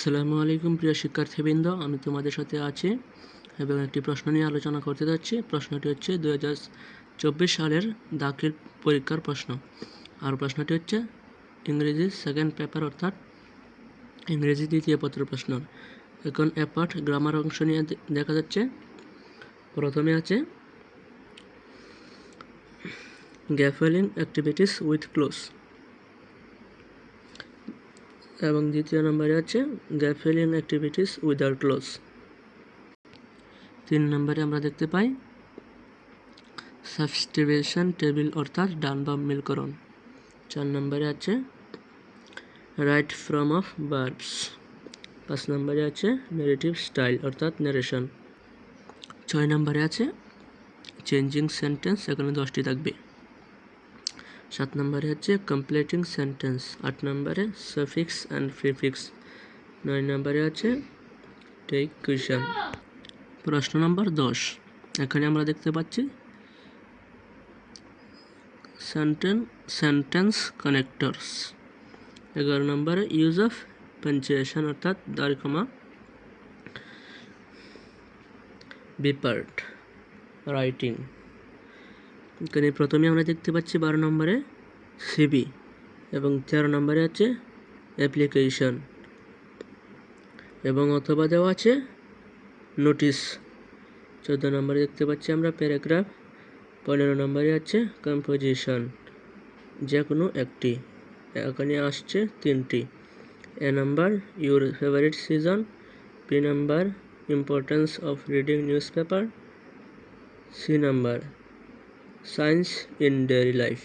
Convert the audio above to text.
আসসালামু আলাইকুম প্রিয় শিক্ষার্থীবৃন্দ, আমি তোমাদের সাথে আছি এবং একটি প্রশ্ন নিয়ে আলোচনা করতে যাচ্ছি। প্রশ্নটি হচ্ছে 2024 সালের দাখিল পরীক্ষার প্রশ্ন। আর প্রশ্নটি হচ্ছে ইংরেজি সেকেন্ড পেপার অর্থাৎ ইংরেজি দ্বিতীয় পত্রের প্রশ্ন। এখন এ পার্ট গ্রামার অংশ নিয়ে দেখা যাচ্ছে। প্রথমে আছে গ্যাফেলিং অ্যাক্টিভিটিস উইথ ক্লোজ এবং দ্বিতীয় নম্বরে আছে গ্যাফেলিং অ্যাক্টিভিটিস উইদাউট ক্লোজ। 3 নম্বরে আমরা দেখতে পাই সাবস্টিটিউশন টেবিল অর্থাৎ ডান বাম মিলকরণ। 4 নম্বরে আছে রাইট ফর্ম অফ ভার্বস। 5 নম্বরে আছে ন্যারেটিভ স্টাইল অর্থাৎ ন্যারেশন। 6 নম্বরে আছে চেঞ্জিং সেন্টেন্স, এখানে 10টি থাকবে। 7 নম্বরে আছে কমপ্লিটিং সেন্টেন্স। 8 নম্বরে সাফিক্স অ্যান্ড প্রিফিক্স। 9 নম্বরে আছে টেক কুয়েশন। প্রশ্ন নম্বর 10, এখানে আমরা দেখতে পাচ্ছি সেন্টেন্স কানেক্টরস। 11 নম্বরে ইউজ অফ পাঞ্চুয়েশন অর্থাৎ দ্বারকমা বিপার্ট রাইটিং। এখানে প্রথমে আমরা দেখতে পাচ্ছি 12 নম্বরে সিবি এবং 13 নম্বরে আছে অ্যাপ্লিকেশন এবং অথবা দেওয়া আছে নোটিশ। 14 নম্বরে দেখতে পাচ্ছি আমরা প্যারাগ্রাফ। 15 নম্বরে আছে কম্পোজিশন, যে কোনো একটি। এখানে আসছে 3টি। A number your favourite season. B number importance of reading newspaper. C number science in daily life.